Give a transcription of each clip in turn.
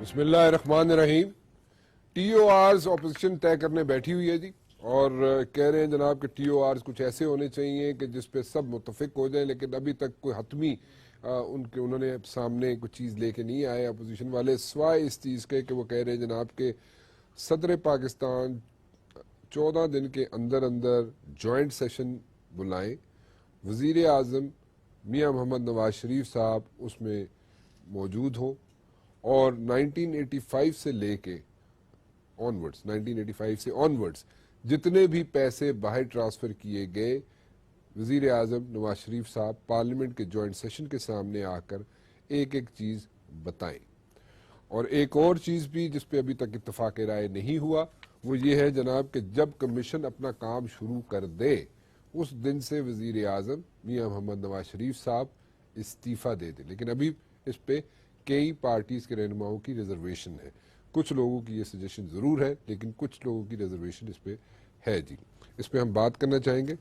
بسم اللہ الرحمن الرحیم. ٹی او آرز اپوزیشن طے کرنے بیٹھی ہوئی ہے جی, اور کہہ رہے ہیں جناب کہ ٹی او آرز کچھ ایسے ہونے چاہیے کہ جس پہ سب متفق ہو جائیں, لیکن ابھی تک کوئی حتمی انہوں نے سامنے کوئی چیز لے کے نہیں آئے اپوزیشن والے, سوائے اس چیز کے کہ وہ کہہ رہے ہیں جناب کہ صدر پاکستان 14 دن کے اندر اندر جوائنٹ سیشن بلائیں, وزیر اعظم میاں محمد نواز شریف صاحب اس میں موجود ہوں, اور 1985 سے لے کے آنورڈز 1985 سے آنورڈز جتنے بھی پیسے باہر ٹرانسفر کیے گئے وزیر اعظم نواز شریف صاحب پارلیمنٹ کے جوائنٹ سیشن کے سامنے آ کر ایک ایک چیز بتائیں. اور ایک اور چیز بھی جس پہ ابھی تک اتفاق رائے نہیں ہوا وہ یہ ہے جناب کہ جب کمیشن اپنا کام شروع کر دے اس دن سے وزیر اعظم میاں محمد نواز شریف صاحب استعفیٰ دے دیں. لیکن ابھی اس پہ کئی پارٹیز کے رہنماؤں کی ریزرویشن ہے. کچھ لوگوں کی یہ سجیشن ضرور ہے لیکن کچھ لوگوں کی ریزرویشن اس پہ ہے جی. اس پہ ہم بات کرنا چاہیں گے.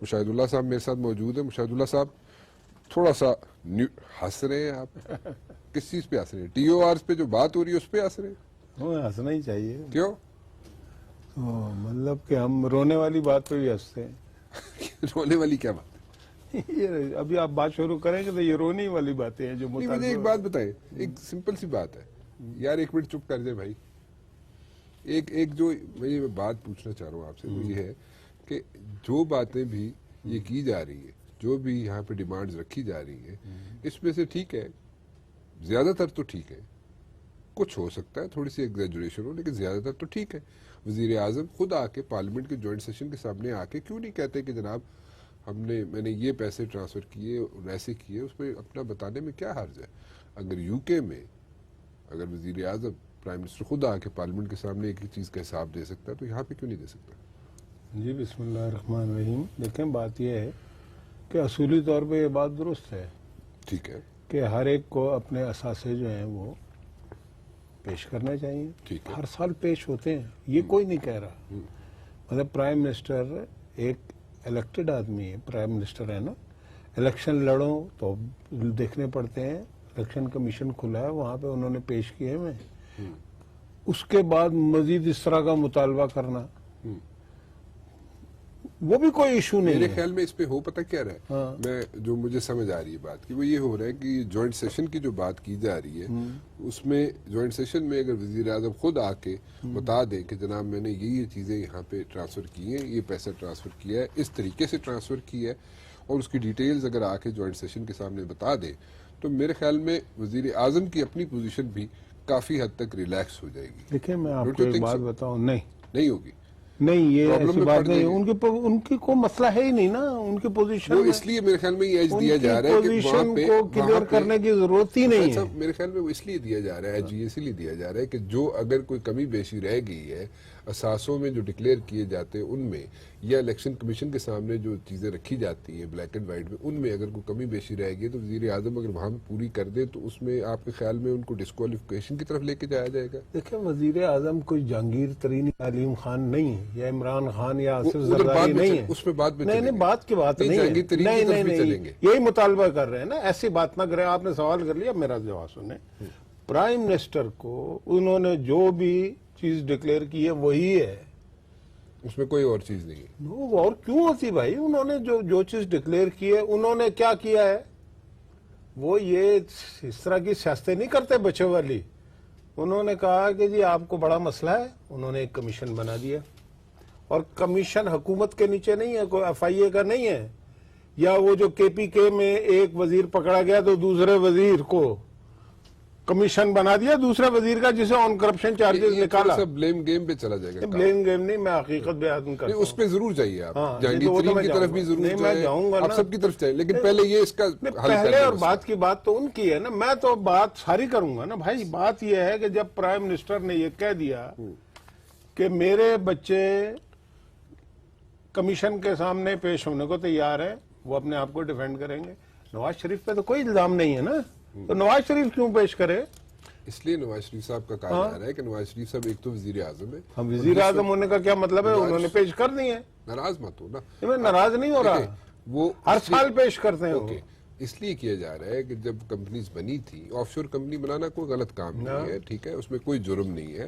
مشاہد اللہ صاحب میرے ساتھ موجود ہیں. مشاہد اللہ صاحب تھوڑا سا ہنس رہے ہیں آپ, کس چیز پہ ہنس رہے ہیں؟ ٹی او آرز پہ جو بات ہو رہی ہے اس پہ ہنس رہے ہیں؟ ہنسنا ہی چاہیے. کیوں؟ مطلب کہ ہم رونے والی بات پہ بھی ہنستے ہیں. رونے والی کیا بات؟ یہ ابھی آپ بات شروع کریں گے تو یہ رونے والی باتیں ہیں جو مجھے ایک بات بتائیں, ایک سمپل سی بات ہے یار, ایک منٹ چپ کر دیں بھائی. ایک جو میں بات پوچھنا چاہ رہا ہوں آپ سے وہ یہ ہے کہ جو باتیں بھی یہ کی جا رہی ہے, جو بھی یہاں پہ ڈیمانڈز رکھی جا رہی ہیں, اس میں سے ٹھیک ہے زیادہ تر تو ٹھیک ہے, کچھ ہو سکتا ہے تھوڑی سی ایگزیجریشن ہو, لیکن زیادہ تر تو ٹھیک ہے. وزیر اعظم خود آ کے پارلیمنٹ کے جوائنٹ سیشن کے سامنے آ کے کیوں نہیں کہتے کہ جناب میں نے یہ پیسے ٹرانسفر کیے اور ایسے کیے, اس پہ اپنا بتانے میں کیا حرج ہے؟ اگر یو کے میں اگر وزیر اعظم پرائم منسٹر خود آ کے پارلیمنٹ کے سامنے ایک چیز کا حساب دے سکتا ہے تو یہاں پہ کیوں نہیں دے سکتا؟ جی بسم اللہ الرحمن الرحیم. دیکھیں بات یہ ہے کہ اصولی طور پہ یہ بات درست ہے, ٹھیک ہے, کہ ہر ایک کو اپنے اثاثے جو ہیں وہ پیش کرنے چاہیے. ٹھیک ہے, ہر سال پیش ہوتے ہیں, یہ کوئی نہیں کہہ رہا. مطلب پرائم منسٹر ایک الیکٹڈ آدمی ہے, پرائم منسٹر ہے نا, الیکشن لڑو تو دیکھنے پڑتے ہیں. الیکشن کمیشن کھلا ہے, وہاں پہ انہوں نے پیش کیے ہوئے, اس کے بعد مزید اس طرح کا مطالبہ کرنا وہ بھی کوئی ایشو نہیں. میرے خیال میں اس پہ ہو پتہ کیا رہا ہے, میں جو مجھے سمجھ آ رہی ہے بات کی وہ یہ ہو رہا ہے کہ جوائنٹ سیشن کی جو بات کی جا رہی ہے اس میں جوائنٹ سیشن میں اگر وزیر اعظم خود آ کے بتا دیں کہ جناب میں نے یہ چیزیں یہاں پہ ٹرانسفر کی ہیں, یہ پیسہ ٹرانسفر کیا ہے, اس طریقے سے ٹرانسفر کیا ہے, اور اس کی ڈیٹیلز اگر آ کے جوائنٹ سیشن کے سامنے بتا دیں تو میرے خیال میں وزیر اعظم کی اپنی پوزیشن بھی کافی حد تک ریلیکس ہو جائے گی. دیکھیں میں آپ کو ایک بات بتاؤں, نہیں ہوگی, نہیں یہ ایسی بات نہیں, ان کی کوئی مسئلہ ہے ہی نہیں نا, ان کی پوزیشن وہ اس لیے میرے خیال میں یہ ایج دیا جا رہا ہے کہ پوزیشن کو کلیئر کرنے کی ضرورت ہی نہیں ہے. میرے خیال میں وہ اس لیے دیا جا رہا ہے, ایج اسی لیے دیا جا رہا ہے کہ جو اگر کوئی کمی بیشی رہ گئی ہے اثاثوں میں جو ڈکلیئر کیے جاتے ہیں ان میں, یا الیکشن کمیشن کے سامنے جو چیزیں رکھی جاتی ہیں بلیک اینڈ وائٹ میں, ان میں اگر کوئی کمی بیشی رہ گئی تو وزیر اعظم اگر وہاں پوری کر دے تو اس میں آپ کے خیال میں ان کو ڈسکوالیفیکیشن کی طرف لے کے جایا جائے گا؟ دیکھیں وزیر اعظم کوئی جہانگیر ترین علیم خان نہیں ہے, یا عمران خان یا آصف زرداری نہیں ہے. اس میں بات نہیں بات کی بات نہیں ہے, نہیں یہی مطالبہ کر رہے ہیں نا, ایسی بات نہ کریں. آپ نے سوال کر لیا, میرا جواب سنیں. پرائم منسٹر کو انہوں نے جو بھی چیز ڈکلیئر کی ہے وہی ہے, اس میں کوئی اور چیز نہیں ہے. اور کیوں ہوتی بھائی؟ انہوں نے جو چیز ڈکلیئر کی ہے انہوں نے کیا کیا ہے, وہ یہ اس طرح کی سیاستیں نہیں کرتے بچوں والی. انہوں نے کہا کہ جی آپ کو بڑا مسئلہ ہے, انہوں نے ایک کمیشن بنا دیا, اور کمیشن حکومت کے نیچے نہیں ہے, کوئی ایف آئی اے کا نہیں ہے, یا وہ جو کے پی کے میں ایک وزیر پکڑا گیا تو دوسرے وزیر کو کمیشن بنا دیا دوسرے وزیر کا, جسے آن کرپشن چارجز نکالا. بلیم گیم پہ چلا جائے گا. بلیم گیم نہیں, میں حقیقت بیان کرتا ہوں. اس پہ ضرور جائیے آپ, جہانگیر ترین کی طرف بھی ضرور جائیں, آپ سب کی طرف جائیں, لیکن پہلے یہ اس کا پہلے اور بات کی بات تو ان کی ہے نا, میں تو بات ساری کروں گا نا بھائی. بات یہ ہے کہ جب پرائم منسٹر نے یہ کہہ دیا کہ میرے بچے کمیشن کے سامنے پیش ہونے کو تیار ہیں, وہ اپنے آپ کو ڈیفینڈ کریں گے. نواز شریف پہ تو کوئی الزام نہیں ہے نا, تو نواز شریف کیوں پیش کرے؟ اس لیے نواز شریف صاحب کا کہا جا رہا ہے کہ نواز شریف صاحب ایک تو وزیر اعظم ہے. ہم وزیر اعظم ہونے کا کیا مطلب ہے, انہوں نے پیش کر دی ہے. ناراض مت ہو نا, میں ناراض نہیں ہو رہا, وہ ہر سال پیش کرتے ہیں. اس لیے کیا جا رہا ہے کہ جب کمپنیز بنی تھی، آف شور کمپنی بنانا کوئی غلط کام نہیں ہے، ٹھیک ہے، اس میں کوئی جرم نہیں ہے،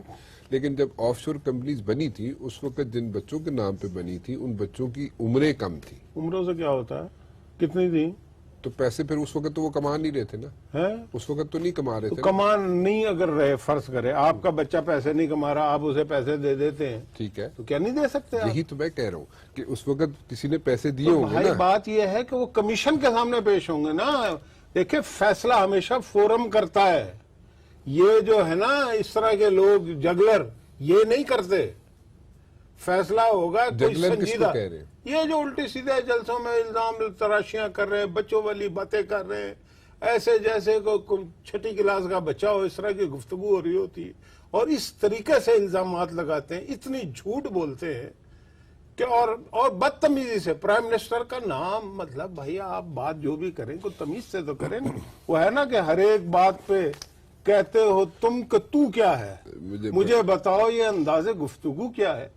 لیکن جب آف شور کمپنیز بنی تھی اس وقت جن بچوں کے نام پہ بنی تھی ان بچوں کی عمریں کم تھی. عمروں سے کیا ہوتا ہے؟ کتنی تھی؟ تو پیسے پھر اس وقت تو وہ کما نہیں رہے تھے نا، ہے اس وقت تو نہیں کما رہے تو تھے نا. کمان نہیں اگر رہے، فرض کرے آپ کا بچہ پیسے نہیں کما رہا، آپ اسے پیسے دے دیتے ہیں ٹھیک ہے، تو کیا نہیں دے سکتے آپ؟ یہی تو میں کہہ رہا ہوں کہ اس وقت کسی نے پیسے دیے تو ہوں گے بھائی نا. بات یہ ہے کہ وہ کمیشن کے سامنے پیش ہوں گے نا. دیکھیں فیصلہ ہمیشہ فورم کرتا ہے، یہ جو ہے نا اس طرح کے لوگ جگلر یہ نہیں کرتے. فیصلہ ہوگا کوئی جگلر کس کو سنجیدہ. کہہ رہے ہیں؟ یہ جو الٹی سیدھے جلسوں میں الزام تراشیاں کر رہے ہیں، بچوں والی باتیں کر رہے ہیں، ایسے جیسے کوئی چھٹی کلاس کا بچہ ہو، اس طرح کی گفتگو ہو رہی ہوتی ہے اور اس طریقے سے الزامات لگاتے ہیں، اتنی جھوٹ بولتے ہیں کہ اور بدتمیزی سے. پرائم منسٹر کا نام، مطلب بھائی آپ بات جو بھی کریں کوئی تمیز سے تو کریں. وہ ہے نا کہ ہر ایک بات پہ کہتے ہو تم کہ تو کیا ہے، مجھے بتاؤ یہ انداز گفتگو کیا ہے.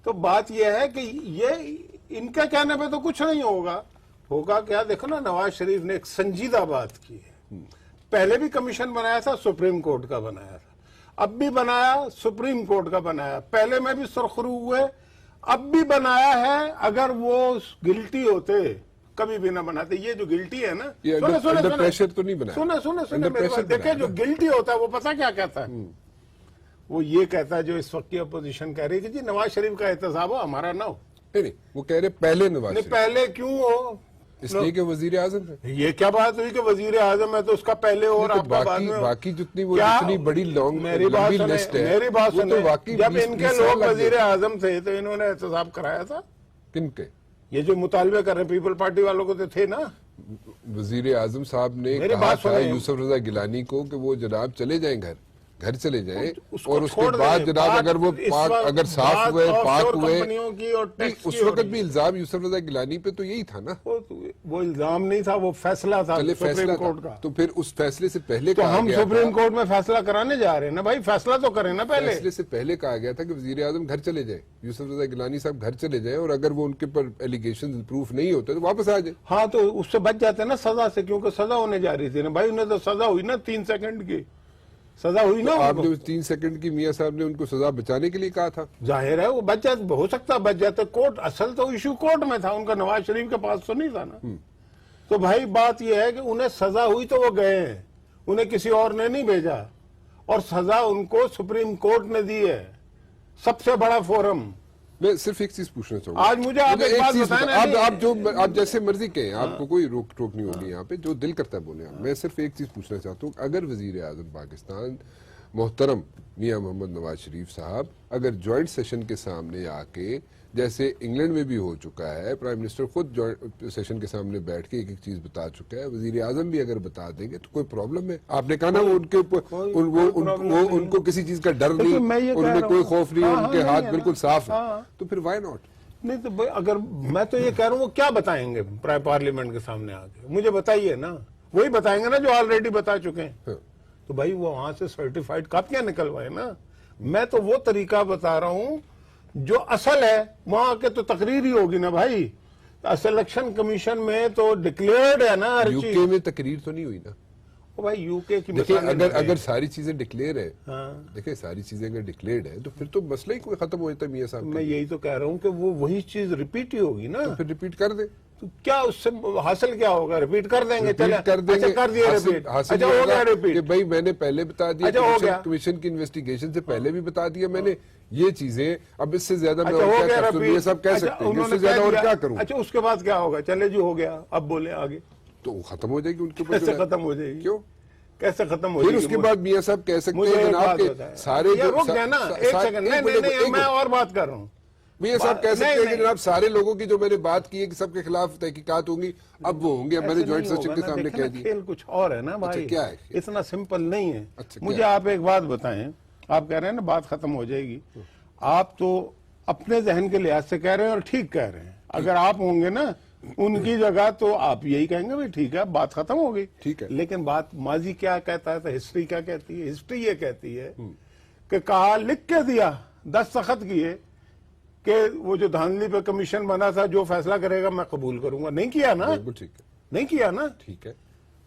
تو بات یہ ہے کہ یہ ان کے کہنے پہ تو کچھ نہیں ہوگا کیا. دیکھو نا نواز شریف نے ایک سنجیدہ بات کی ہے. پہلے بھی کمیشن بنایا تھا، سپریم کورٹ کا بنایا تھا، اب بھی بنایا سپریم کورٹ کا بنایا. پہلے میں بھی سرخرو ہوئے، اب بھی بنایا ہے. اگر وہ گلٹی ہوتے کبھی بھی نہ بناتے. یہ جو گلٹی ہے نا، انڈر پریشر تو نہیں بنایا، سنیں میری بات. دیکھیں جو گلٹی ہوتا ہے وہ پتہ کیا کہتا ہے؟ وہ یہ کہتا ہے جو اس وقت کی اپوزیشن کہہ رہی ہے کہ جی نواز شریف کا احتساب ہو، ہمارا نہ ہو. نہیں، وہ کہہ رہے پہلے نواز نہیں شریف، پہلے کیوں ہو؟ اس لیے کہ وزیر اعظم ہے. یہ کیا بات ہوئی کہ وزیر اعظم ہے تو اس کا پہلے اور آپ کا بعد میں ہو؟ باقی جتنی وہ اتنی بڑی میری بات لمبی سنیں، لسٹ ہے، میری بات وہ تو سنیں. واقعی جب 20 ان کے سال لوگ لگ گئے. وزیر اعظم تھے تو انہوں نے احتساب کرایا تھا. کن کے؟ یہ جو مطالبے کر رہے ہیں پیپل پارٹی والوں کو تو تھے نا. وزیر اعظم صاحب نے میری کہا بات تھا سنیں. یوسف رضا گیلانی کو کہ وہ جناب چلے جائیں گھر چلے جائیں، کو اور اس کے چھوڑ بعد دیں. جناب بات اگر وہ اس پاک وقت اگر صاف بات ہوئے، آف پاک شور ہوئے. کمپنیوں کی اور ٹیکس اس کی ہو وقت رہی بھی ہے. الزام یوسف رضا گیلانی پہ تو یہی تھا نا. وہ الزام نہیں تھا، وہ فیصلہ تھا چلے فیصلہ سپریم تھا، کورٹ کا. تو پھر اس فیصلے سے پہلے تو کہا ہم گیا سپریم تھا، کورٹ میں فیصلہ کرانے جا رہے ہیں نا بھائی، فیصلہ تو کریں نا پہلے. فیصلے سے پہلے کہا گیا تھا کہ وزیر اعظم گھر چلے جائیں، یوسف رضا گیلانی صاحب گھر چلے جائیں، اور اگر وہ ان کے پر ایلیگیشن پروف نہیں ہوتے تو واپس آ جائیں. ہاں تو اس سے بچ جاتے ہیں نا سزا سے، کیونکہ سزا ہونے جا رہی تھی نا بھائی. انہیں تو سزا ہوئی نا 3 سیکنڈ کی سزا ہوئی نا. آپ نے 3 سیکنڈ کی میاں صاحب نے ان کو سزا بچانے کے لیے کہا تھا. ظاہر ہے وہ بچ جاتے، ہو سکتا بچ جاتے. کورٹ اصل تو ایشو کورٹ میں تھا، ان کا نواز شریف کے پاس تو نہیں تھا نا. تو بھائی بات یہ ہے کہ انہیں سزا ہوئی تو وہ گئے ہیں، انہیں کسی اور نے نہیں بھیجا، اور سزا ان کو سپریم کورٹ نے دی ہے، سب سے بڑا فورم. میں صرف ایک چیز پوچھنا چاہوں گا. آج مجھے آپ ایک بات بتائیں. آپ جیسے مرضی کہیں، آپ کو کوئی روک ٹوک نہیں ہوگی یہاں پہ، جو دل کرتا ہے بولے. میں صرف ایک چیز پوچھنا چاہتا ہوں، اگر وزیر اعظم پاکستان محترم میاں محمد نواز شریف صاحب اگر جوائنٹ سیشن کے سامنے آ کے، جیسے انگلینڈ میں بھی ہو چکا ہے، پرائم منسٹر خود جوائنٹ سیشن کے سامنے بیٹھ کے ایک ایک چیز بتا چکا ہے، وزیر اعظم بھی اگر بتا دیں گے تو کوئی پرابلم ہے؟ آپ نے کہا نا وہ ان کے اوپر ان کو کسی چیز کا ڈر نہیں، ان میں کوئی خوف نہیں، ان کے ہاتھ بالکل صاف ہیں، تو پھر وائی ناٹ؟ نہیں تو اگر میں تو یہ کہہ رہا ہوں وہ کیا بتائیں گے پارلیمنٹ کے سامنے آ کے؟ مجھے بتائیے نا. وہی بتائیں گے نا جو آلریڈی بتا چکے ہیں. تو بھائی وہ وہاں سے سرٹیفائیڈ کاپیاں نکلوائے نا. میں تو وہ طریقہ بتا رہا ہوں جو اصل ہے. وہاں کے تو تقریر ہی ہوگی نا بھائی. سلیکشن کمیشن میں تو ڈکلیئرڈ ہے نا ہر یو چیز. کے میں تقریر تو نہیں ہوئی نا. بھائی یو کے کی دیکھیں مثالیں اگر ساری چیزیں ڈکلیئر ہے، دیکھیں ساری چیزیں اگر ڈکلیئرڈ ہے تو پھر تو مسئلہ ہی کوئی ختم ہو جاتا ہے میاں صاحب. میں یہی تو کہہ رہا ہوں کہ وہ وہی چیز ریپیٹ ہی ہوگی نا. پھر ریپیٹ کر دیں. تو کیا اس سے حاصل کیا ہوگا؟ ریپیٹ کر دیں گے. چلے کر دیں گے. کر دیے ریپیٹ. حاصل اچھا ہو گیا ریپیٹ کہ بھائی میں نے پہلے بتا دیا، ہو گیا. کمیشن کی انویسٹیگیشن سے پہلے بھی بتا دیا میں نے یہ چیزیں. اب اس سے زیادہ میں ہو اور گیا کیا کر ریپیٹ. سکتا ہوں؟ کہہ سکتے ہیں اس سے زیادہ اور کیا کروں؟ اچھا اس کے بعد کیا ہوگا؟ چلے جی ہو گیا، اب بولے آگے. تو ختم ہو جائے گی ان کے اوپر. کیسے ختم ہو جائے گی؟ کیوں کیسے ختم ہو پھر جائے گی؟ اس کے بعد میاں صاحب کہہ سکتے ہیں جناب کہ سارے رک جائے نا ایک سیکنڈ. نہیں میں اور بات کر رہا ہوں. میاں صاحب کہہ سکتے ہیں کہ جناب سارے لوگوں کی جو میں نے بات کی ہے کہ سب کے خلاف تحقیقات ہوں گی، اب وہ ہوں گے. اب میں نے جوائنٹ سیشن کے سامنے کہہ دیا. کھیل کچھ اور ہے نا بھائی. کیا ہے؟ اتنا سمپل نہیں ہے. اچھا مجھے آپ ایک بات بتائیں. آپ کہہ رہے ہیں نا بات ختم ہو جائے گی. آپ تو اپنے ذہن کے لحاظ سے کہہ رہے ہیں اور ٹھیک کہہ رہے ہیں. اگر آپ ہوں گے نا ان کی جگہ تو آپ یہی کہیں گے ٹھیک ہے بات ختم ہو گئی. ٹھیک ہے. لیکن بات ماضی کیا کہتا ہے تو ہسٹری کیا کہتی ہے؟ ہسٹری یہ کہتی ہے کہ کہا، لکھ کے دیا، دستخط کیے کہ وہ جو دھاندلی پہ کمیشن بنا تھا جو فیصلہ کرے گا میں قبول کروں گا. نہیں کیا نا. بالکل ٹھیک ہے. نہیں کیا نا, ٹھیک ہے,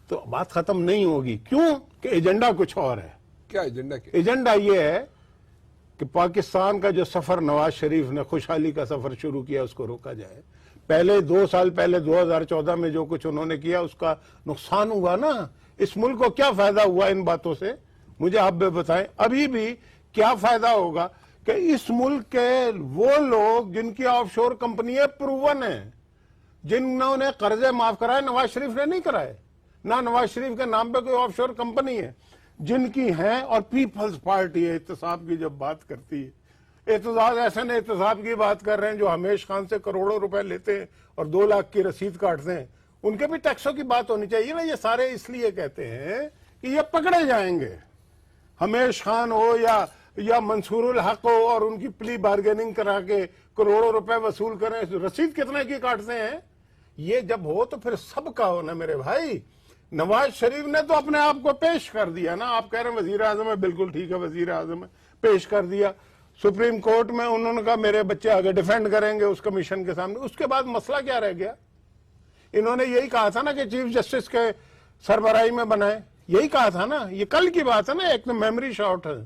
تو بات ختم نہیں ہوگی. کیوں کہ ایجنڈا کچھ اور ہے. کیا ایجنڈا کیا؟ ایجنڈا یہ ہے کہ پاکستان کا جو سفر نواز شریف نے خوشحالی کا سفر شروع کیا اس کو روکا جائے. پہلے 2 سال پہلے 2014 میں جو کچھ انہوں نے کیا اس کا نقصان ہوا نا. اس ملک کو کیا فائدہ ہوا ان باتوں سے, مجھے آپ بھی بتائیں. ابھی بھی کیا فائدہ ہوگا کہ اس ملک کے وہ لوگ جن کی آف شور کمپنیاں پروون ہیں, جنہوں نے قرضے معاف کرائے, نواز شریف نے نہیں کرائے, نہ نواز شریف کے نام پہ کوئی آف شور کمپنی ہے, جن کی ہیں. اور پیپلز پارٹی احتساب کی جب بات کرتی ہے, احتجاج ایسے نے احتساب کی بات کر رہے ہیں جو ہمیش خان سے کروڑوں روپے لیتے ہیں اور 2 لاکھ کی رسید کاٹتے ہیں, ان کے بھی ٹیکسوں کی بات ہونی چاہیے نا. یہ سارے اس لیے کہتے ہیں کہ یہ پکڑے جائیں گے, ہمیش خان ہو یا منصور الحق ہو, اور ان کی پلی بارگیننگ کرا کے کروڑوں روپے وصول کریں. رسید کتنے کی کاٹتے ہیں؟ یہ جب ہو تو پھر سب کا ہو نا میرے بھائی. نواز شریف نے تو اپنے آپ کو پیش کر دیا نا. آپ کہہ رہے ہیں وزیر اعظم ہے, بالکل ٹھیک ہے, وزیر اعظم ہے, پیش کر دیا سپریم کورٹ میں. انہوں نے کہا میرے بچے آگے ڈیفینڈ کریں گے اس کمیشن کے سامنے. اس کے بعد مسئلہ کیا رہ گیا؟ انہوں نے یہی کہا تھا نا کہ چیف جسٹس کے سربراہی میں بنائے, یہی کہا تھا نا. یہ کل کی بات ہے نا, ایک تو میموری شارٹ ہے.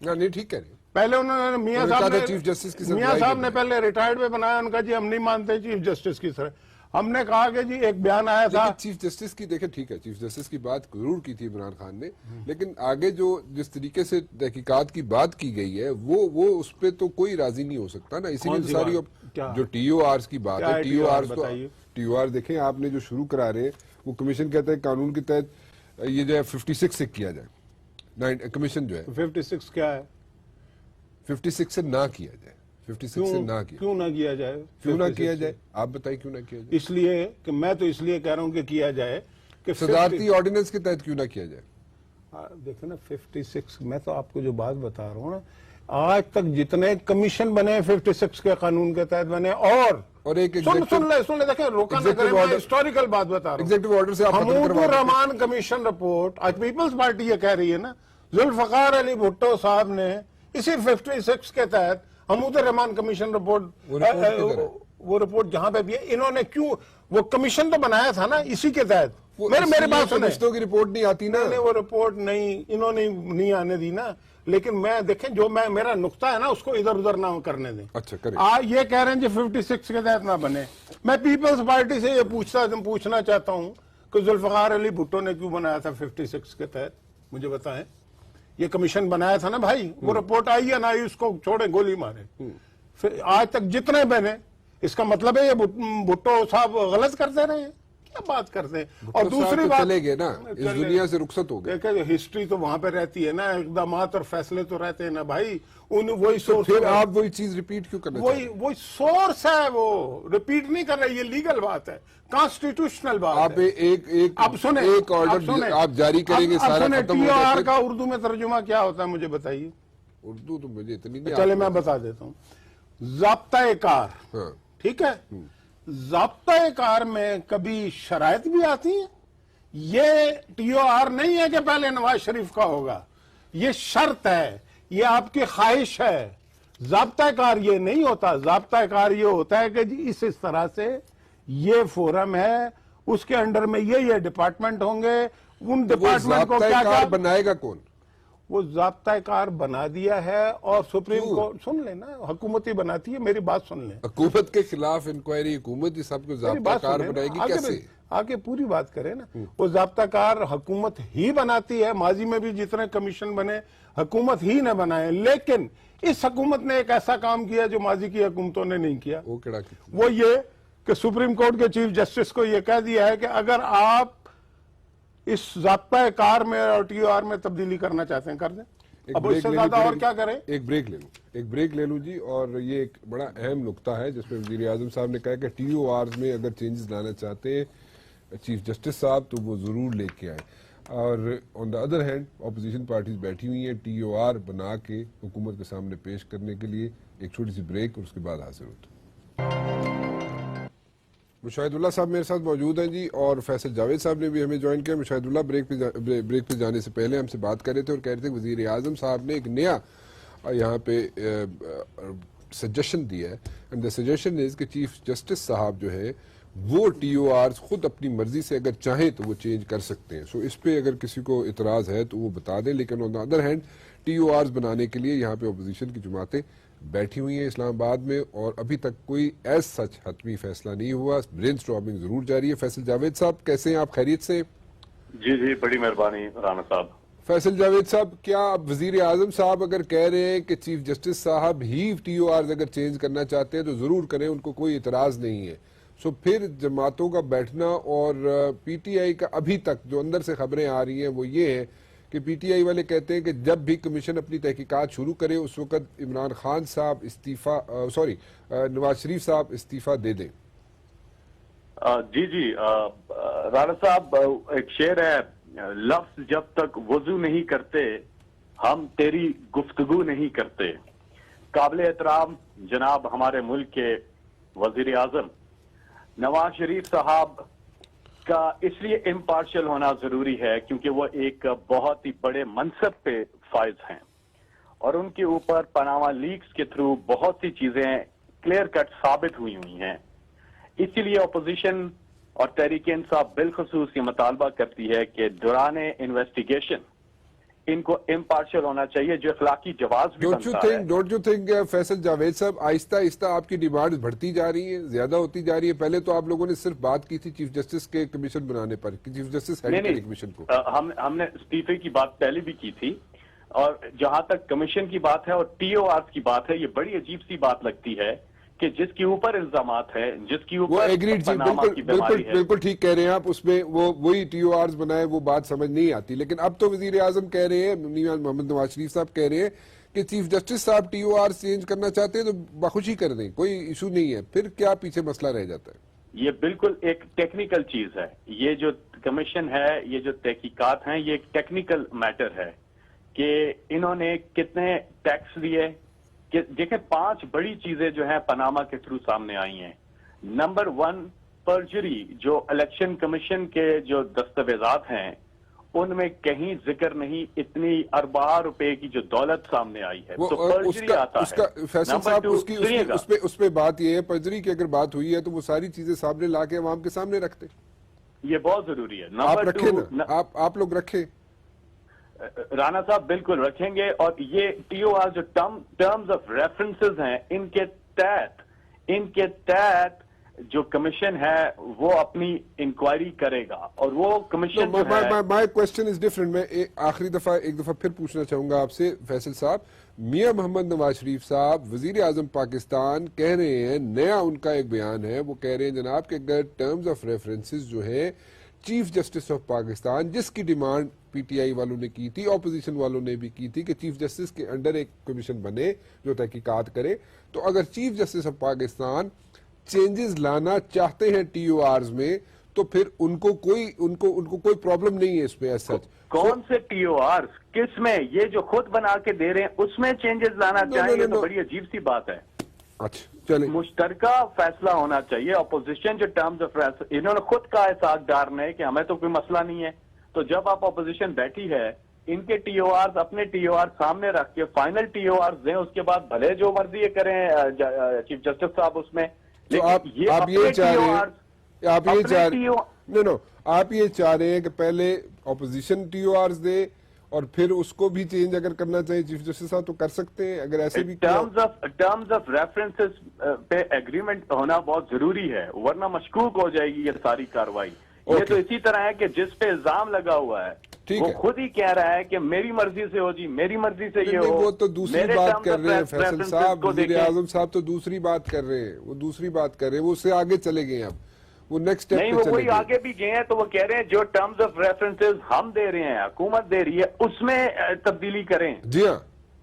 نہیں ٹھیک ہے, پہلے انہوں نے میاں صاحب نے پہلے ریٹائرڈ میں بنایا, ان کا جی ہم نہیں مانتے چیف جسٹس کی طرح. ہم نے کہا کہ جی ایک بیان آیا تھا چیف جسٹس کی, دیکھیں ٹھیک ہے چیف جسٹس کی بات ضرور کی تھی عمران خان نے, لیکن آگے جو جس طریقے سے تحقیقات کی بات کی گئی ہے وہ اس پہ تو کوئی راضی نہیں ہو سکتا نا. اسی لیے ساری جو ٹی او آرز کی بات ہے, ٹی او آر دیکھیں آپ نے جو شروع کرا رہے ہیں, وہ کمیشن کہتا ہے قانون کے تحت یہ جو ہے 56 سے کیا جائے. کمیشن جو ہے 56 کیا ہے, 56 سے نہ کیا جائے. 56 سے نہ کیا, کیوں نہ کیا جائے؟ کیوں نہ کیا جائے آپ بتائیں, کیوں نہ کیا جائے؟ اس لیے کہ میں تو اس لیے کہہ رہا ہوں کہ کیا جائے کہ صدارتی آرڈیننس کے تحت کیوں نہ کیا جائے. دیکھیں نا 56, میں تو آپ کو جو بات بتا رہا ہوں نا, آج تک جتنے کمیشن بنے 56 کے قانون کے تحت بنے, اور ایک سن لے دیکھیں, روکا نہ کریں, میں ہسٹوریکل بات بتا رہا ہوں. ایگزیکٹو آرڈر سے آپ حمود الرحمان کمیشن رپورٹ, آج پیپلز پارٹی یہ کہہ رہی ہے نا, ذوالفقار علی بھٹو صاحب نے اسی 56 کے تحت حمود الرحمان کمیشن رپورٹ, وہ رپورٹ جہاں پہ بھی ہے, انہوں نے کیوں وہ کمیشن تو بنایا تھا نا اسی کے تحت. میرے بات سنیں, کی رپورٹ نہیں آتی نا, وہ رپورٹ نہیں انہوں نے نہیں آنے دی نا. لیکن میں دیکھیں جو میرا نقطہ ہے نا اس کو ادھر ادھر نہ کرنے دیں. اچھا کریں. یہ کہہ رہے ہیں جی 56 کے تحت نہ بنے. میں پیپلز پارٹی سے یہ پوچھنا چاہتا ہوں کہ ذوالفقار علی بھٹو نے کیوں بنایا تھا 56 کے تحت, مجھے بتائیں. یہ کمیشن بنایا تھا نا بھائی, وہ رپورٹ آئی یا نہ آئی اس کو چھوڑیں, گولی مارے. پھر آج تک جتنے بنے, اس کا مطلب ہے یہ بھٹو صاحب غلط کرتے رہے ہیں, کیا بات کرتے ہیں. اور دوسری بات, چلے گئے نا, اس دنیا سے رخصت ہو گئے. دیکھیں ہسٹری تو وہاں پہ رہتی ہے نا, اقدامات اور فیصلے تو رہتے ہیں نا بھائی. وہی سورس, پھر آپ وہی چیز ریپیٹ کیوں کرنا چاہتے ہیں؟ وہی سورس ہے, وہ ریپیٹ نہیں کر رہے, یہ لیگل بات ہے, کانسٹیٹیوشنل بات ہے. آپ ایک آرڈر آپ جاری کریں گے, سارا ختم ہو جائے. کا اردو میں ترجمہ کیا ہوتا ہے مجھے بتائیے. اردو تو مجھے اتنی نہیں, چلے میں بتا دیتا ہوں. ضابطۂ کار, ٹھیک ہے, ضابطۂ کار میں کبھی شرائط بھی آتی ہیں. یہ ٹی او آر نہیں ہے کہ پہلے نواز شریف کا ہوگا, یہ شرط ہے, یہ آپ کی خواہش ہے. ضابطۂ کار یہ نہیں ہوتا. ضابطۂ کار یہ ہوتا ہے کہ جی اس طرح سے یہ فورم ہے, اس کے انڈر میں یہ ڈپارٹمنٹ ہوں گے, ان ڈپارٹمنٹ کو کیا بنائے گا کون؟ وہ ضابطۂ کار بنا دیا ہے, اور سپریم کورٹ, سن لینا, حکومت ہی بناتی ہے, میری بات سن لیں. حکومت کے خلاف انکوائری حکومت ہی سب کو ضابطہ کار بنائے گی کیسے؟ آگے پوری بات کریں نا. وہ ضابطہ کار حکومت ہی بناتی ہے. ماضی میں بھی جتنے کمیشن بنے حکومت ہی نے بنائے, لیکن اس حکومت نے ایک ایسا کام کیا جو ماضی کی حکومتوں نے نہیں کیا. وہ یہ کہ سپریم کورٹ کے چیف جسٹس کو یہ کہہ دیا ہے کہ اگر آپ اس ضابطۂ کار میں اور ٹی او آر میں تبدیلی کرنا چاہتے ہیں کر دیں. اب اس سے زیادہ اور کیا کریں؟ ایک بریک لے لوں جی. اور یہ ایک بڑا اہم نقطہ ہے جس میں وزیر اعظم صاحب نے کہا کہ ٹی او آرز میں اگر چینجز لانا چاہتے ہیں چیف جسٹس صاحب تو وہ ضرور لے کے آئیں. اور on the other hand opposition parties بیٹھی ہوئی ہیں ٹی او آر بنا کے حکومت کے سامنے پیش کرنے کے لیے. ایک چھوٹی سی بریک اور اس کے بعد حاضر ہوتے ہیں. مشاہد اللہ صاحب میرے ساتھ موجود ہیں جی, اور فیصل جاوید صاحب نے بھی ہمیں جوائن کیا. مشاہد اللہ بریک پہ جانے سے پہلے ہم سے بات کر رہے تھے اور کہہ رہے تھے وزیر اعظم صاحب نے ایک نیا یہاں پہ سجیشن دیا ہے, اینڈ دا سجیشن از کہ چیف جسٹس صاحب جو ہے وہ ٹی او آرز خود اپنی مرضی سے اگر چاہیں تو وہ چینج کر سکتے ہیں. سو اس پہ اگر کسی کو اعتراض ہے تو وہ بتا دیں. لیکن on the other hand T O Rs بنانے کے لیے یہاں پہ اپوزیشن کی جماعتیں بیٹھی ہوئی ہیں اسلام آباد میں, اور ابھی تک کوئی ایز سچ حتمی فیصلہ نہیں ہوا. برین اسٹارمنگ ضرور جاری ہے. فیصل جاوید صاحب کیسے ہیں آپ, خیریت سے؟ جی بڑی مہربانی رانا صاحب. فیصل جاوید صاحب, کیا اب وزیر اعظم صاحب اگر کہہ رہے ہیں کہ چیف جسٹس صاحب ہی ٹی او آرز اگر چینج کرنا چاہتے ہیں تو ضرور کریں, ان کو کوئی اعتراض نہیں ہے, سو پھر جماعتوں کا بیٹھنا اور پی ٹی آئی کا ابھی تک جو اندر سے خبریں آ رہی ہیں وہ یہ ہے کہ پی ٹی آئی والے کہتے ہیں کہ جب بھی کمیشن اپنی تحقیقات شروع کرے اس وقت عمران خان صاحب نواز شریف صاحب استعفیٰ دے دیں. جی رانا صاحب, ایک شعر ہے, لفظ جب تک وضو نہیں کرتے ہم تیری گفتگو نہیں کرتے. قابل احترام جناب ہمارے ملک کے وزیر اعظم نواز شریف صاحب کا اس لیے امپارشل ہونا ضروری ہے کیونکہ وہ ایک بہت ہی بڑے منصب پہ فائز ہیں, اور ان کے اوپر پاناما لیکس کے تھرو بہت سی چیزیں کلیئر کٹ ثابت ہوئی ہیں. اسی لیے اپوزیشن اور تحریک انصاف بالخصوص یہ مطالبہ کرتی ہے کہ دوران انویسٹیگیشن ان کو امپارشل ہونا چاہیے, جو اخلاقی جواز بھی بنتا ہے. Don't you think Faisal Javed صاحب آہستہ آہستہ آپ کی ڈیمانڈ بڑھتی جا رہی ہیں, زیادہ ہوتی جا رہی ہے؟ پہلے تو آپ لوگوں نے صرف بات کی تھی چیف جسٹس کے کمیشن بنانے پر, چیف جسٹس ہیڈ کرے کمیشن کو. ہم نے استعفے کی بات پہلے بھی کی تھی, اور جہاں تک کمیشن کی بات ہے اور ٹی او آر کی بات ہے, یہ بڑی عجیب سی بات لگتی ہے کہ جس کے اوپر الزامات ہیں, جس کے اوپر بالکل ٹھیک کہہ رہے ہیں آپ, اس میں وہی ٹی او آرز بنائے, وہ بات سمجھ نہیں آتی. لیکن اب تو وزیر اعظم کہہ رہے ہیں, محمد نواز شریف صاحب کہہ رہے ہیں کہ چیف جسٹس صاحب ٹی او آر چینج کرنا چاہتے ہیں تو بخوشی کر دیں, کوئی ایشو نہیں ہے. پھر کیا پیچھے مسئلہ رہ جاتا ہے؟ یہ بالکل ایک ٹیکنیکل چیز ہے. یہ جو کمیشن ہے, یہ جو تحقیقات ہیں, یہ ایک ٹیکنیکل میٹر ہے کہ انہوں نے کتنے ٹیکس لیے. دیکھیں 5 بڑی چیزیں جو ہیں پاناما کے تھرو سامنے آئی ہیں. نمبر 1, پرجری, جو الیکشن کمیشن کے جو دستاویزات ہیں ان میں کہیں ذکر نہیں, اتنی ارباں روپے کی جو دولت سامنے آئی ہے تو پرجری آتا ہے. فیصل صاحب اس پہ بات یہ ہے, پرجری کی اگر بات ہوئی ہے تو وہ ساری چیزیں سامنے لا کے عوام کے سامنے رکھتے, یہ بہت ضروری ہے. آپ رکھیں نا, آپ لوگ رکھیں. رانا صاحب بالکل رکھیں گے, اور یہ ٹی او آر جو ٹرمز آف ریفرنسز ہیں ان کے تحت جو کمیشن ہے وہ اپنی انکوائری کرے گا, اور وہ commission my question is different. میں ایک دفعہ پھر پوچھنا چاہوں گا آپ سے فیصل صاحب, میاں محمد نواز شریف صاحب وزیر اعظم پاکستان کہہ رہے ہیں, نیا ان کا ایک بیان ہے, وہ کہہ رہے ہیں جناب کہ اگر ٹرمز آف ریفرنسز جو ہے چیف جسٹس آف پاکستان, جس کی ڈیمانڈ پی ٹی آئی والوں نے کی تھی, اپوزیشن والوں نے بھی کی تھی کہ چیف جسٹس کے انڈر ایک کمیشن بنے جو تحقیقات کرے, تو اگر chief justice of Pakistan changes لانا چاہتے ہیں ٹی او آرز میں تو پھر ان کو کوئی پرابلم نہیں ہے اس پہ. ایسا کون سے ٹی او آرز, کس میں, یہ جو خود بنا کے دے رہے ہیں اس میں چینجز لانا چاہیے تو بڑی عجیب سی بات ہے. اچھا چلیں, مشترکہ فیصلہ ہونا چاہیے. اپوزیشن جو ٹرمز آف انہوں نے خود کہا ہے ساکھدار نے کہ ہمیں تو کوئی مسئلہ نہیں ہے, تو جب آپ اپوزیشن بیٹھی ہے ان کے ٹی او آرز اپنے ٹی او آر سامنے رکھ کے فائنل ٹی او آرز دیں, اس کے بعد بھلے جو مرضی یہ کریں چیف جسٹس صاحب اس میں. آپ یہ چاہ رہے ہیں کہ پہلے اپوزیشن ٹی او آرز دے اور پھر اس کو بھی چینج اگر کرنا چاہیے چیف جسٹس صاحب تو کر سکتے ہیں, اگر ایسے بھی ٹرمز آف ریفرنسز پہ ایگریمنٹ ہونا بہت ضروری ہے, ورنہ مشکوک ہو جائے گی یہ ساری کاروائی. یہ تو اسی طرح ہے کہ جس پہ الزام لگا ہوا ہے وہ خود ہی کہہ رہا ہے کہ میری مرضی سے ہو جی, میری مرضی سے یہ ہو. وہ تو دوسری بات کر رہے ہیں فیصل صاحب, وزیر اعظم صاحب تو دوسری بات کر رہے ہیں, وہ اس سے آگے چلے گئے. اب وہ نیکسٹ نہیں, وہ وہی آگے بھی گئے ہیں, تو وہ کہہ رہے ہیں جو ٹرمز آف ریفرنسز ہم دے رہے ہیں, حکومت دے رہی ہے, اس میں تبدیلی کریں. جی ہاں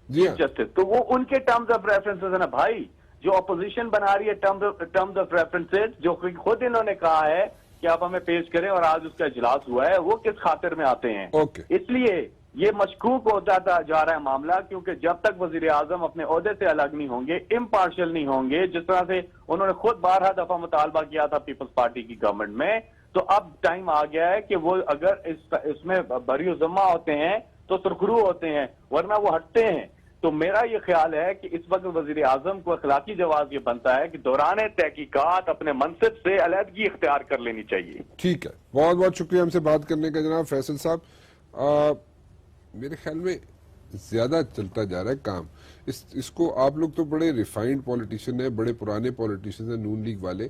جسٹس تو وہ ان کے ٹرمز آف ریفرنسز ہے نا بھائی, جو اپوزیشن بنا رہی ہے ٹرمز آف ریفرنسز, جو خود انہوں نے کہا ہے کہ آپ ہمیں پیش کریں, اور آج اس کا اجلاس ہوا ہے, وہ کس خاطر میں آتے ہیں. اس لیے یہ مشکوک ہوتا جا رہا ہے معاملہ, کیونکہ جب تک وزیر اعظم اپنے عہدے سے الگ نہیں ہوں گے, امپارشل نہیں ہوں گے, جس طرح سے انہوں نے خود 12 دفعہ مطالبہ کیا تھا پیپلز پارٹی کی گورنمنٹ میں, تو اب ٹائم آ گیا ہے کہ وہ اگر اس میں بری و ذمہ ہوتے ہیں تو سرخرو ہوتے ہیں, ورنہ وہ ہٹتے ہیں. تو میرا یہ خیال ہے کہ اس وقت وزیر اعظم کو اخلاقی جواز یہ بنتا ہے کہ دوران تحقیقات اپنے منصب سے علیحدگی اختیار کر لینی چاہیے. ٹھیک ہے، بہت بہت شکریہ ہم سے بات کرنے کا جناب فیصل صاحب. میرے خیال میں زیادہ چلتا جا رہا ہے کام. اس کو آپ لوگ تو بڑے ریفائنڈ پولیٹیشین ہیں، بڑے پرانے پولیٹیشین ہیں نون لیگ والے،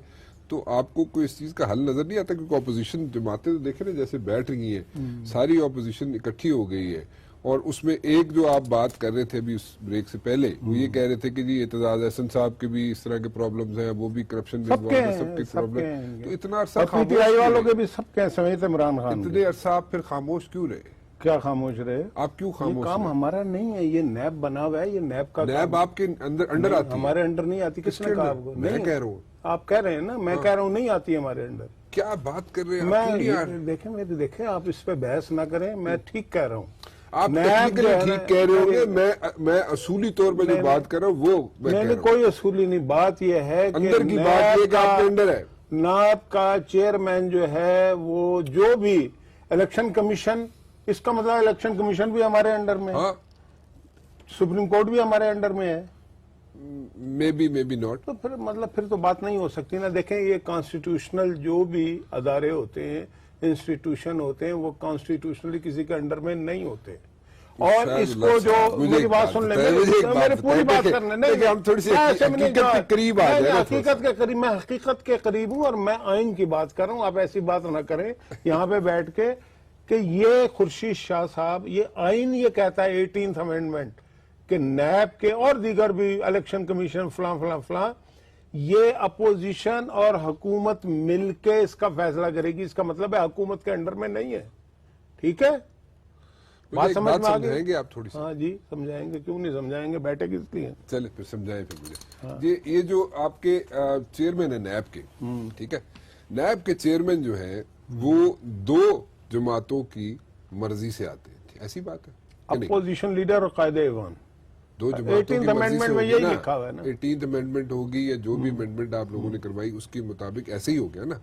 تو آپ کو کوئی اس چیز کا حل نظر نہیں آتا؟ کیونکہ اپوزیشن جماعتیں تو دیکھیں نا جیسے بیٹھ رہی ہیں، ساری اپوزیشن اکٹھی ہو گئی ہے، اور اس میں ایک جو آپ بات کر رہے تھے ابھی اس بریک سے پہلے، وہ یہ کہہ رہے تھے کہ جی اعتزاز احسن صاحب کے بھی اس طرح کے پرابلمز ہیں، وہ بھی کرپشن میں سب کے پرابلم. تو اتنا عرصہ پی ٹی آئی والوں کے بھی سب کے سمیت عمران خان اتنے عرصہ آپ پھر خاموش کیوں رہے؟ کیا خاموش رہے؟ آپ کیوں یہ خاموش کام ہمارا نہیں ہے، یہ نیب بنا ہوا ہے، یہ نیب کا نیب آپ کے انڈر آتی ہے؟ ہمارے انڈر نہیں آتی. کس نے کہا آپ کو؟ میں کہہ رہا ہوں. آپ کہہ رہے ہیں نا، میں کہہ رہا ہوں نہیں آتی ہمارے انڈر. کیا بات کر رہے ہیں؟ دیکھیں آپ اس پہ بحث نہ کریں، میں ٹھیک کہہ رہا ہوں. آپ ٹیکنیکلی ٹھیک کہہ رہے ہوں گے، میں اصولی طور پہ جو بات کر رہا ہوں وہ میں کہہ رہا ہوں. کوئی اصولی نہیں، بات یہ ہے کہ اندر کی بات یہ کہ آپ کے انڈر ہے. نیب کا چیئرمین جو ہے وہ جو بھی الیکشن کمیشن، اس کا مطلب الیکشن کمیشن بھی ہمارے انڈر میں ہے، سپریم کورٹ بھی ہمارے انڈر میں ہے. May be not. تو پھر تو بات نہیں ہو سکتی نا. دیکھیں یہ کانسٹیٹیوشنل جو بھی ادارے ہوتے ہیں، انسٹیٹیوشن ہوتے ہیں، وہ کانسٹیٹیوشنلی کسی کے انڈر میں نہیں ہوتے. اور اس کو جو میری بات سن لیں، میری پوری بات کرنے نہیں، ہم تھوڑی سی حقیقت کے قریب آ جائیں. حقیقت کے قریب، میں حقیقت کے قریب ہوں اور میں آئین کی بات کر رہا ہوں. آپ ایسی بات نہ کریں یہاں پہ بیٹھ کے کہ یہ خورشید شاہ صاحب، یہ آئین یہ کہتا ہے 18th امینڈمنٹ کہ نیب کے اور دیگر بھی الیکشن کمیشن فلاں فلاں فلاں، یہ اپوزیشن اور حکومت مل کے اس کا فیصلہ کرے گی. اس کا مطلب ہے حکومت کے انڈر میں نہیں ہے. ٹھیک ہے، بات سمجھ میں آ گئی؟ سمجھائیں گے آپ تھوڑی سی؟ ہاں جی سمجھائیں گے، کیوں نہیں سمجھائیں گے، بیٹھے کس لیے؟ چلے پھر سمجھائیں پھر مجھے. یہ جو آپ کے چیئرمین ہیں نیب کے، ٹھیک ہے، نیب کے چیئرمین جو ہیں وہ دو جماعتوں کی مرضی سے آتے ہیں، ایسی بات ہے؟ اپوزیشن لیڈر اور قائد ایوان. دو جماعتوں کی مرضی سے میں یہی لکھا ہوا ہے نا. 18th امینڈمنٹ ہوگی یا جو بھی امینڈمنٹ آپ لوگوں نے کروائی اس کے مطابق ایسے ہی ہو گیا نا.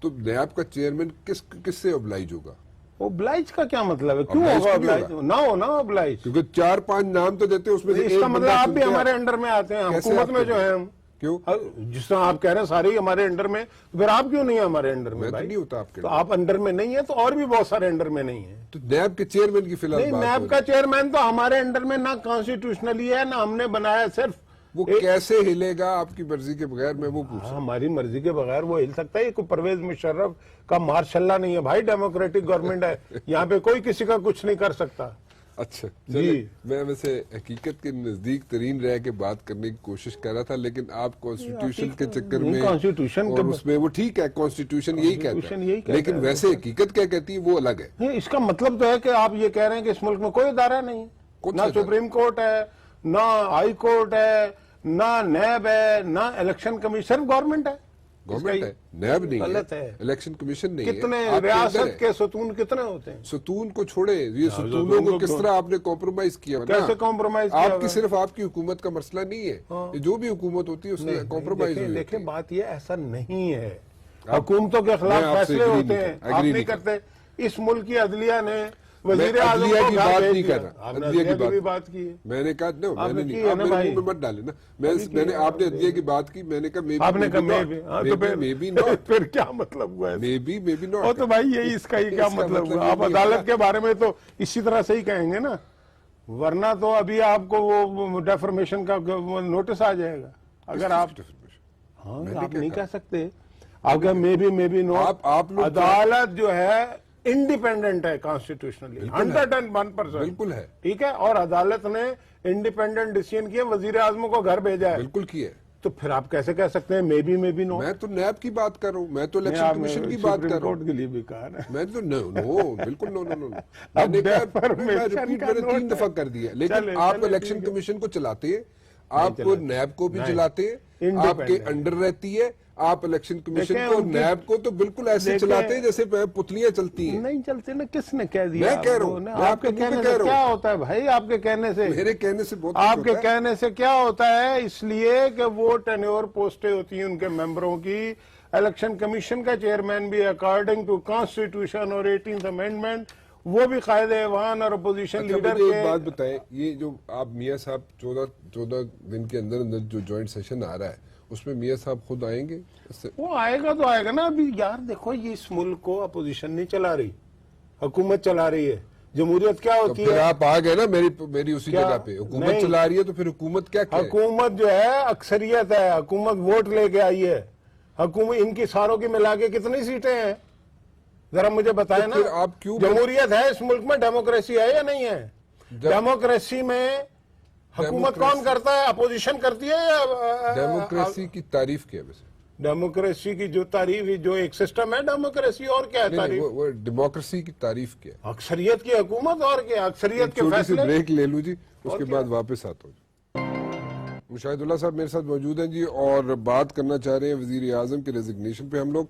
تو نیب کا چیئرمین کس سے ابلائج ہوگا؟ اوبلائج کا کیا مطلب ہے؟ کیوں ہوگا اوبلائج؟ نہ ہونا اوبلائج، کیونکہ 4-5 نام تو دیتے اس میں سے اس کا مطلب آپ بھی ہمارے انڈر میں آتے ہیں، حکومت میں جو ہے ہم. کیوں؟ جس طرح آپ کہہ رہے ہیں سارے ہی ہمارے انڈر میں، پھر آپ کیوں نہیں ہیں ہمارے انڈر میں؟ نہیں ہوتا آپ کے. تو آپ انڈر میں نہیں ہیں تو اور بھی بہت سارے انڈر میں نہیں ہیں. تو نیب کے چیئرمین کی فی الحال نہیں، نیب کا چیئرمین تو ہمارے انڈر میں نہ کانسٹیٹیوشنلی ہے، نہ ہم نے بنایا. صرف وہ کیسے ہلے گا آپ کی مرضی کے بغیر؟ میں وہ پوچھ. ہماری مرضی کے بغیر وہ ہل سکتا ہے؟ یہ کوئی پرویز مشرف کا مارشاء اللہ نہیں ہے بھائی، ڈیموکریٹک گورنمنٹ ہے، یہاں پہ کوئی کسی کا کچھ نہیں کر سکتا. اچھا چلیے، میں ویسے حقیقت کے نزدیک ترین رہ کے بات کرنے کی کوشش کر رہا تھا، لیکن آپ کانسٹیٹیوشن کے چکر میں اور اس میں وہ ٹھیک ہے، کانسٹیٹیوشن یہی کہتا ہے، لیکن ویسے حقیقت کیا کہتی ہے وہ الگ ہے. اس کا مطلب تو ہے کہ آپ یہ کہہ رہے ہیں کہ اس ملک میں کوئی ادارہ نہیں ہے، نہ سپریم کورٹ ہے، نہ ہائی کورٹ ہے، نہ نیب ہے، نہ الیکشن کمیشن، صرف گورنمنٹ ہے. گورنمنٹ ہے، نیب نہیں غلط ہے، الیکشن کمیشن نہیں ہے. کتنے ریاست کے ستون کتنے ہوتے ہیں؟ ستون کو چھوڑے، یہ ستونوں کو کس طرح آپ نے کمپرومائز کیا؟ کیسے کمپرومائز کیا؟ آپ کی صرف آپ کی حکومت کا مسئلہ نہیں ہے، جو بھی حکومت ہوتی ہے اس میں کمپرومائز ہوئی. دیکھیں بات یہ ایسا نہیں ہے، حکومتوں کے خلاف فیصلے ہوتے ہیں، آپ نہیں کرتے. اس ملک کی عدلیہ نے وزیر اعظم کی بات نہیں کر رہا، عدلیہ کی بات کی ہے. میں نے کہا میں نے نہیں، آپ میرے منہ میں مت ڈالے نا. میں نے آپ نے عدلیہ کی بات کی، میں نے کہا آپ نے کہا مے بی ناٹ. پھر کیا مطلب ہوا ہے؟ May be not. تو بھائی یہی اس کا ہی کیا مطلب ہوا؟ آپ عدالت کے بارے میں تو اسی طرح سے ہی کہیں گے نا، ورنہ تو ابھی آپ کو وہ ڈیفرمیشن کا نوٹس آ جائے گا اگر آپ. ہاں آپ نہیں کہہ سکتے، آپ کہ مے بی ناٹ. عدالت جو ہے انڈیپینڈنٹ ہے کانسٹیٹیوشنلی 101%، بالکل ہے، ٹھیک ہے. اور عدالت نے انڈیپینڈنٹ ڈیسیژن کیا، وزیر اعظم کو گھر بھیجا ہے، بالکل کیا ہے. تو پھر آپ کیسے کہہ سکتے ہیں مے بی نو؟ میں تو نیب کی بات کر رہا ہوں، میں تو الیکشن کمیشن کی بات کر رہا ہوں. کورٹ کے لیے بھی کہا ہے میں تو نو بالکل نو. میں نے ریپیٹ 3 دفعہ کر دیا. لیکن آپ الیکشن کمیشن کو چلاتے ہیں، آپ نیب کو بھی چلاتے ہیں، آپ کے انڈر رہتی ہے. آپ الیکشن کمیشن کو اور نیب کو تو بالکل ایسے چلاتے ہیں جیسے پتلیاں چلتی ہیں. نہیں چلتے نا، کس نے کہہ دیا؟ میں کہہ رہا ہوں، آپ کے کہنے سے کیا ہوتا ہے بھائی؟ آپ کے کہنے سے، میرے کہنے سے بہت آپ کے کہنے سے کیا ہوتا ہے؟ اس لیے کہ وہ ٹینیور پوسٹیں ہوتی ہیں ان کے ممبروں کی. الیکشن کمیشن کا چیئرمین بھی اکارڈنگ ٹو کانسٹیٹیوشن اور 18th امینڈمنٹ وہ بھی قائد ایوان اور اپوزیشن اچھا لیڈر مجھے کے ایک بات بتائیں، یہ جو آپ میاں صاحب 14 دن کے اندر اندر جو جوائنٹ سیشن آ رہا ہے اس میں میاں صاحب خود آئیں گے؟ وہ آئے گا تو آئے گا نا. ابھی یار دیکھو یہ اس ملک کو اپوزیشن نہیں چلا رہی، حکومت چلا رہی ہے. جمہوریت کیا تو ہوتی پھر ہے؟ آپ آ گئے نا میری اسی کیا؟ جگہ پہ. حکومت نہیں. چلا رہی ہے تو پھر حکومت کیا ہے؟ حکومت جو ہے اکثریت ہے، حکومت ووٹ لے کے آئی ہے. حکومت ان کی ساروں کی ملا کے کتنی سیٹیں ہیں ذرا مجھے بتائیں تو نا. پھر آپ کیوں جمہوریت ہے اس ملک میں، ڈیموکریسی ہے یا نہیں ہے؟ ڈیموکریسی میں حکومت کون کرتا ہے؟ اپوزیشن کرتی ہے یا ڈیموکریسی کی تعریف کیا ویسے؟ ڈیموکریسی کی جو تعریف جو ایک سسٹم ہے ڈیموکریسی، اور کیا ہے نہیں تعریف؟ وہ ڈیموکریسی کی تعریف کیا ہے؟ اکثریت کی حکومت، اور کیا اکثریت کے چھوٹی سی فیصلے. بریک لے لوں جی، اس کے بعد واپس آتا ہوں. مشاہد اللہ صاحب میرے ساتھ موجود ہیں جی، اور بات کرنا چاہ رہے ہیں وزیر اعظم کے ریزگنیشن پہ. ہم لوگ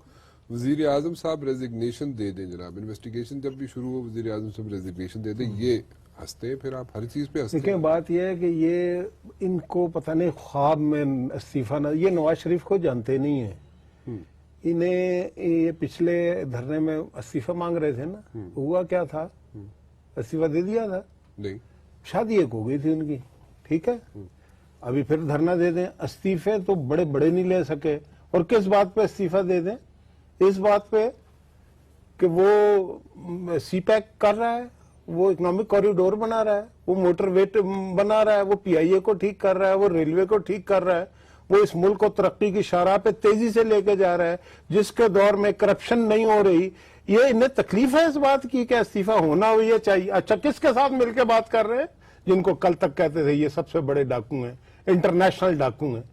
وزیر اعظم صاحب ریزگنیشن دے دیں جناب، انویسٹیگیشن جب بھی شروع ہو وزیر اعظم صاحب ریزگنیشن دے دیں. یہ ہنستے ہیں پھر آپ ہر چیز پہ ہنستے دیکھیں ہیں. بات یہ ہے کہ یہ ان کو پتہ نہیں خواب میں استعفیٰ نہ، یہ نواز شریف کو جانتے نہیں ہیں. انہیں یہ پچھلے دھرنے میں استعفیٰ مانگ رہے تھے نا، ہوا کیا تھا؟ استعفیٰ دے دیا تھا. نہیں شادی ایک ہو گئی تھی ان کی، ٹھیک ہے. ابھی پھر دھرنا دے دیں. استعفے تو بڑے بڑے نہیں لے سکے. اور کس بات پہ استعفیٰ دے دیں؟ اس بات پہ کہ وہ سی پیک کر رہا ہے، وہ اکنامک کوریڈور بنا رہا ہے، وہ موٹر ویٹ بنا رہا ہے، وہ پی آئی اے کو ٹھیک کر رہا ہے، وہ ریلوے کو ٹھیک کر رہا ہے، وہ اس ملک کو ترقی کی شاہراہ پہ تیزی سے لے کے جا رہا ہے، جس کے دور میں کرپشن نہیں ہو رہی. یہ انہیں تکلیف ہے اس بات کی کہ استعفیٰ ہونا ہو یہ چاہیے. اچھا کس کے ساتھ مل کے بات کر رہے ہیں؟ جن کو کل تک کہتے تھے یہ سب سے بڑے ڈاکو ہیں، انٹرنیشنل ڈاکو ہیں.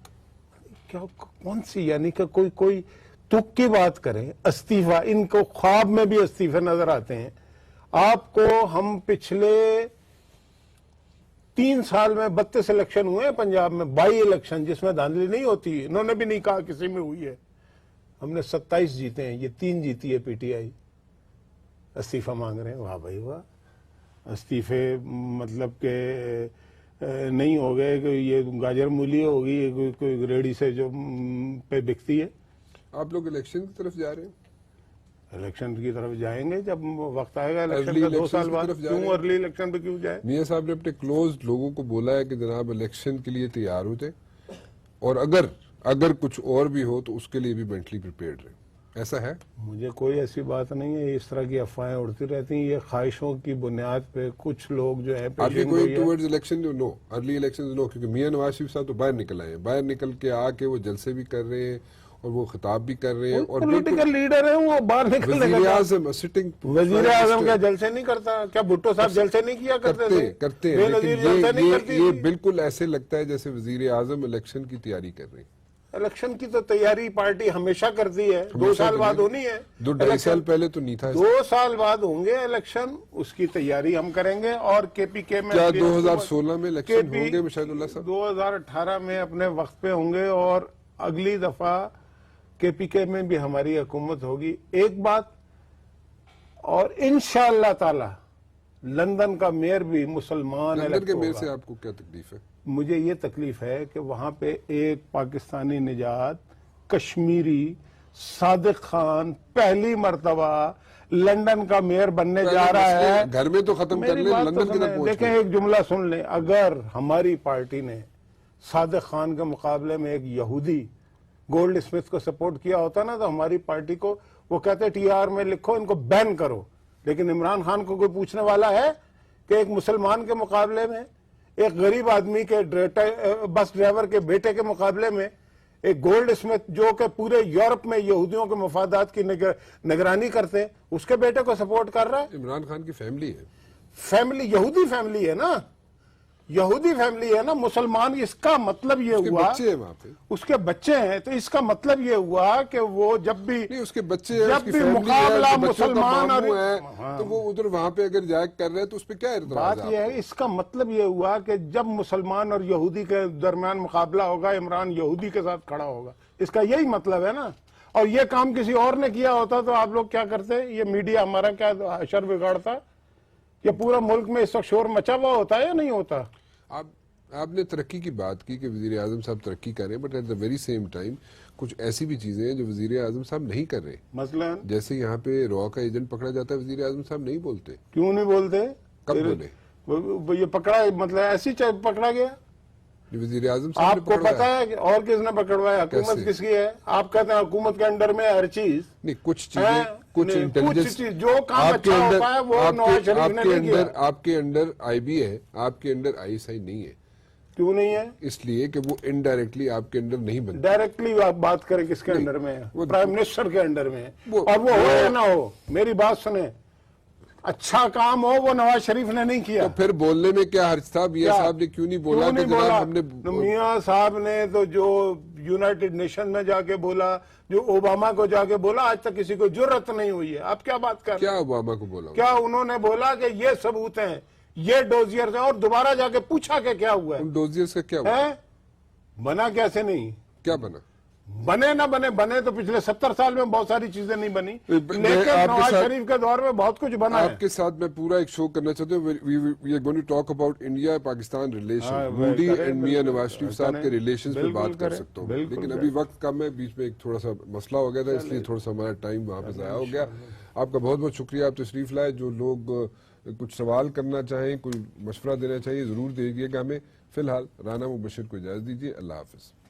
کیا کون سی یعنی کہ کوئی تک کی بات کریں. استعفیٰ، ان کو خواب میں بھی استعفے نظر آتے ہیں. آپ کو ہم پچھلے 3 سال میں 32 الیکشن ہوئے ہیں پنجاب میں، 22 الیکشن جس میں دھاندلی نہیں ہوتی. انہوں نے بھی نہیں کہا کسی میں ہوئی ہے. ہم نے 27 جیتے ہیں، یہ 3 جیتی ہے پی ٹی آئی. استعفیٰ مانگ رہے ہیں. واہ بھائی واہ. استعفے مطلب کہ نہیں ہو گئے کہ یہ گاجر مولی ہوگی کوئی ریڑھی سے جو پہ بکتی ہے. آپ لوگ الیکشن کی طرف جا رہے ہیں؟ الیکشن کی طرف جائیں گے جب وقت آئے گا. الیکشن Early کا 2 elections سال کی بعد. طرف جا کیوں رہے ہیں؟ ارلی الیکشن پہ کیوں جائے؟ میاں صاحب نے اپنے کلوز لوگوں کو بولا ہے کہ جناب الیکشن کے لیے تیار ہو جائے، اور اگر کچھ اور بھی ہو تو اس کے لیے بھی مینٹلی پریپیئرڈ رہے. ایسا ہے؟ مجھے کوئی ایسی بات نہیں ہے. اس طرح کی افواہیں اڑتی رہتی ہیں. یہ خواہشوں کی بنیاد پہ کچھ لوگ جو ہے آپ کی کوئی ٹورڈز الیکشن نو، ارلی الیکشن نو، کیونکہ میاں نواز شریف صاحب تو باہر نکل آئے ہیں. باہر نکل کے آ کے وہ جلسے بھی کر رہے ہیں اور وہ خطاب بھی کر رہے ہیں. اور پولیٹیکل لیڈر ہیں، وہ باہر نکلنے وزیر کا. اعظم سٹنگ وزیر اعظم کیا جلسے نہیں کرتا؟ کیا بھٹو صاحب جلسے نہیں کیا کرتے تھے؟ کرتے ہیں، بے لیکن نظیر جلسے نہیں کرتی یہ تھی. بالکل ایسے لگتا ہے جیسے وزیر اعظم الیکشن کی تیاری کر رہے ہیں. الیکشن کی تو تیاری پارٹی ہمیشہ کرتی ہے. 2 سال بعد ہونی ہے. 2-2.5 سال پہلے تو نہیں تھا. 2 سال بعد ہوں گے الیکشن، اس کی تیاری ہم کریں گے. اور کے پی کے میں کیا 2016 میں الیکشن ہوں گے مشاہد اللہ صاحب؟ 2018 میں اپنے وقت پہ ہوں گے، اور اگلی دفعہ کے پی کے میں بھی ہماری حکومت ہوگی. ایک بات اور انشاءاللہ تعالی لندن کا میئر بھی مسلمان لندن الیکٹ کے میئر ہوگا. سے آپ کو کیا تکلیف ہے؟ مجھے یہ تکلیف ہے کہ وہاں پہ ایک پاکستانی نژاد کشمیری صادق خان پہلی مرتبہ لندن کا میئر بننے جا رہا ہے. گھر میں تو ختم کر میری لیں، بات تو لندن کی سنیں. طرف پہنچ دیکھیں گئے. ایک جملہ سن لیں. اگر ہماری پارٹی نے صادق خان کے مقابلے میں ایک یہودی گولڈ اسمتھ کو سپورٹ کیا ہوتا نا تو ہماری پارٹی کو وہ کہتے ٹی آر میں لکھو ان کو بین کرو. لیکن عمران خان کو کوئی پوچھنے والا ہے کہ ایک مسلمان کے مقابلے میں، ایک غریب آدمی کے بس ڈرائیور کے بیٹے کے مقابلے میں ایک گولڈ اسمتھ جو کہ پورے یورپ میں یہودیوں کے مفادات کی نگرانی کرتے، اس کے بیٹے کو سپورٹ کر رہا ہے؟ عمران خان کی فیملی ہے. فیملی یہودی فیملی ہے نا، یہودی فیملی ہے نا. مسلمان، اس کا مطلب یہ اس کے ہوا بچے ہیں وہاں پہ. اس کے بچے ہیں، تو اس کا مطلب یہ ہوا کہ وہ جب بھی نہیں اس کے بچے ہیں، جب اس کی بھی فیملی ہے، مقابلہ اس کے بچوں کا مسلمان اور ماموں ہے، تو وہ ادھر وہاں پہ اگر جا کر رہے ہیں تو اس پہ کیا اعتراض بات ہے؟ یہ ہے، اس کا مطلب یہ ہوا کہ جب مسلمان اور یہودی کے درمیان مقابلہ ہوگا، عمران یہودی کے ساتھ کھڑا ہوگا. اس کا یہی مطلب ہے نا. اور یہ کام کسی اور نے کیا ہوتا تو آپ لوگ کیا کرتے؟ یہ میڈیا ہمارا کیا حشر بگاڑتا؟ یہ پورا ملک میں اس وقت شور مچا ہوا ہوتا ہے یا نہیں ہوتا؟ آپ آپ نے ترقی کی بات کی کہ وزیر اعظم صاحب ترقی کر رہے ہیں، but at the very same time کچھ ایسی بھی چیزیں ہیں جو وزیر اعظم صاحب نہیں کر رہے. مثلا جیسے یہاں پہ را کا ایجنٹ پکڑا جاتا ہے، وزیر اعظم صاحب نہیں بولتے. کیوں نہیں بولتے؟ کب بولے؟ یہ پکڑا مطلب ایسی پکڑا گیا؟ وزیر اعظم صاحب آپ کو پتا ہے کہ اور کس نے پکڑوایا؟ حکومت کس کی ہے؟ آپ کہتے ہیں حکومت کے انڈر میں ہر چیز نہیں، کچھ چیزیں کچھ انٹیلیجنس جو کام اچھا ہو پائے وہ نواز شریف نے نہیں کیا. آپ کے انڈر آئی بی ہے، آپ کے انڈر آئی ایس آئی نہیں ہے. کیوں نہیں ہے؟ اس لیے کہ وہ انڈائریکٹلی آپ کے انڈر نہیں بنتا. ڈائریکٹلی آپ بات کریں کس کے انڈر میں ہے؟ پرائم منسٹر کے انڈر میں ہے. وہ- اور وہ ہو یا نہ ہو، میری بات سنیں، اچھا کام ہو وہ نواز شریف نے نہیں کیا. تو پھر بولنے میں کیا حرج تھا؟ میاں صاحب نے کیوں نہیں بولا کیوں کہ نہیں جناب بولا؟ ہم نے میاں صاحب نے تو جو یونائٹڈ نیشن میں جا کے بولا، جو اوباما کو جا کے بولا، آج تک کسی کو جرت نہیں ہوئی ہے. آپ کیا بات کر رہے ہیں؟ کیا اوباما کو بولا؟ کیا انہوں نے بولا کہ یہ ثبوت ہیں، یہ ڈوزیئر ہیں، اور دوبارہ جا کے پوچھا کہ کیا ہوا ان ڈوزیئرز کا کیا ہوا؟ ہے؟ بنا کیسے نہیں؟ کیا بنا؟ بنے نہ بنے تو پچھلے 70 سال میں بہت ساری چیزیں نہیں بنی، میں لیکن آپ کے نواز ساتھ- شریف کے دور میں بہت کچھ بنا ہے. آپ کے ساتھ میں پورا ایک شو کرنا چاہتا ہوں. We are going to talk about India Pakistan relation. Modi and Mian Nawaz شریف صاحب کے ریلیشنز پہ بات کر سکتا ہوں، لیکن ابھی وقت کم ہے. بیچ میں ایک تھوڑا سا مسئلہ ہو گیا تھا، اس لیے تھوڑا سا ہمارا ٹائم وہاں پہ ضائع ہو گیا. آپ کا بہت بہت شکریہ، آپ تشریف لائے. جو لوگ کچھ سوال کرنا چاہیں، کوئی مشورہ دینا چاہیے، ضرور دیجیے گا ہمیں. فی الحال رانا مبشر کو اجازت دیجیے. اللہ حافظ.